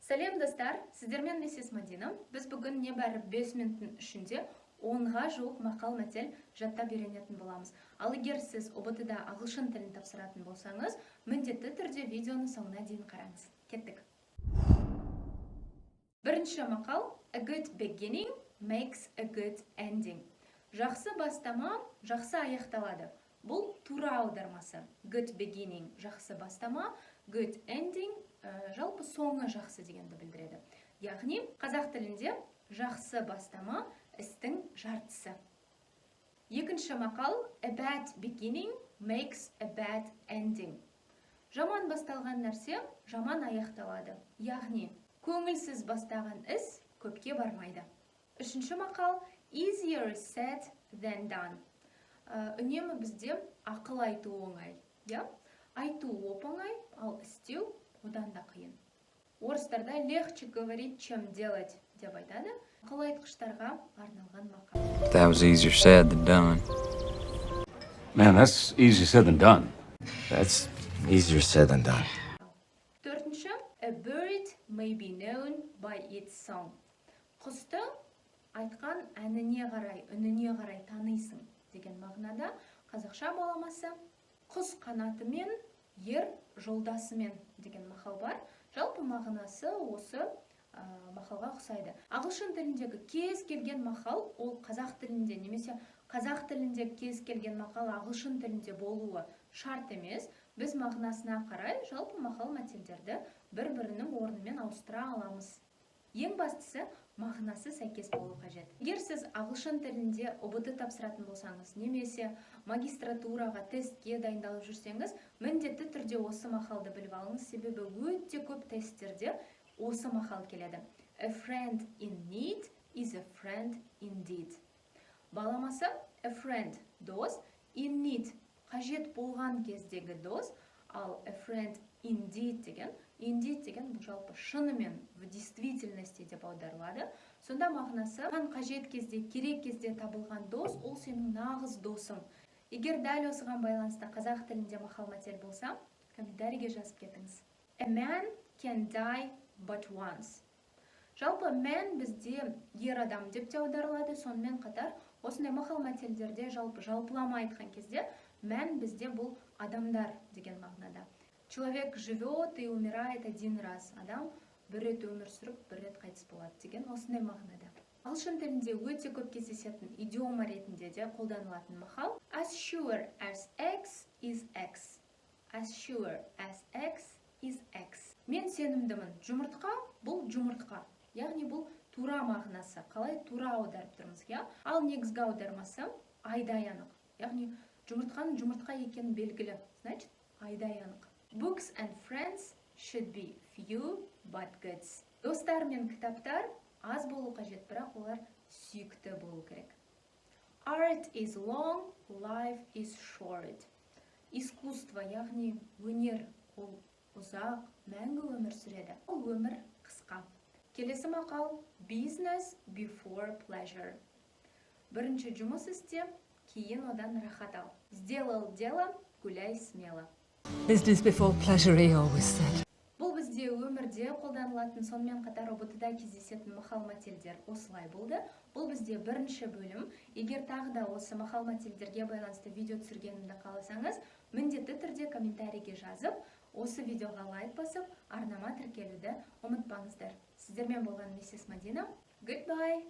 Сәлем достар, сіздермен Миссис Мадина. Біз бүгін небәрі 5 минуттың ішінде 10-ға жуық мақал мәтел жаттап үйренетін боламыз. Ал егер сіз ОБТ-да ағылшын тілін тапсыратын болсаңыз, міндетті түрде видеоны соңына дейін қараңыз. Кеттік. Бірінші мақал: A good beginning makes a good ending. Жақсы бастама жақсы аяқталады. Бұл тура аудармасы. Good beginning жақсы бастама, good ending жалпы соңы жақсы дегенді білдіреді. Яғни қазақ тілінде жақсы бастама істің жартысы. Екінші мақал: A bad beginning makes a bad ending. Жаман басталған нәрсе жаман аяқталады. Яғни көңілсіз бастаған іс көпке бармайды. Үшінші мақал: Easier said than done. Үнемі бізде ақыл айту оңай. Айту оп-оңай, ал істеу одан да қиын. Орыстарда легче говорить, чем делать деп айтады. Ақыл айтқыштарға арналған мақал. That was easier said than done. Man, that's easier said than done. That's easier said than done. Төртінші: A bird may be known by its song. Құсты айтқан әніне қарай, үніне қарай танисың деген мағынада қазақша баламасы құс қанатымен, ер жолдасымен деген мақал бар. Жалпы мағынасы осы мақалға ұқсайды. Ағылшын тіліндегі кез келген мақал ол қазақ тілінде, немесе қазақ тілінде кез келген мақал ағылшын тілінде болуы шарт емес. Біз мағынасына қарай жалпы мақал мәтелдерді бір-бірінің орнымен ауыстыра аламыз. Ең бастысы мағынасы сәйкес болу қажет. Егер сіз ағылшын тілінде ОБТ тапсыратын болсаңыз, немесе магистратураға, тестке дайындалып жүрсеңіз, міндетті түрде осы мақалды біліп алыңыз, себебі өте көп тесттерде осы мақал келеді. A friend in need is a friend indeed. Баламасы a friend дос, in need қажет болған кездегі дос, ал a friend indeed деген бұл жалпы шынымен в действительности деп аударылады. Сонда мағынасы қажет кезде, керек кезде табылған дос, ол сенің нағыз досың. Егер дәл осыған байланысты қазақ тілінде мақал мәтел болса, комментарийге жазып кетіңіз. A man can die but once. Жалпы man бізде ер адам деп те аударылады. Сонымен қатар осындай мақал мәтелдерде жалпылама айтқан кезде man бізде бұл адамдар деген мағынада. Человек живет и умирает один раз. Адам бір рет өмір сүріп, бір рет қайтыс болады деген осындай мағынада. Ағылшын тілінде өте көп кездесетін идиома ретінде де қолданылатын мақал: As sure as X is X. As sure as X is X. Мен сенімдімін, жұмыртқа бұл жұмыртқа. Яғни бұл тура мағынасы. Қалай тура аударып тұрмыз, Ал негізгі аудармасы айдай анық. Яғни жұмыртқаның жұмыртқа екені белгілі. Значит, айдай анық. Books and friends should be few but good. Достар мен кітаптар аз болу қажет, бірақ олар сүйікті болу керек. Art is long, life is short. Искусство, яғни өнер, ол ұзақ, мәңгі өмір сүреді. Ол өмір қысқа. Келесі мақал: Business before pleasure. Бірінші жұмыс істе, кейін одан рахат ал. Сделал дело, гуляй смело. Business before pleasure, he always said. Бұл бізде өмірде қолданылатын, сонымен қатар ОБТ-да кездесетін мақал мәтелдер осылай болды. Бұл бізде бірінші бөлім. Егер тағы да осы мақал мәтелдерге байланысты видео түсіргенімді қаласаңыз, міндетті түрде комментарийге жазып, осы видеоға лайк басып, арнама тіркелуді ұмытпаңыздар. Сіздермен болған Миссис Мадина. Goodbye!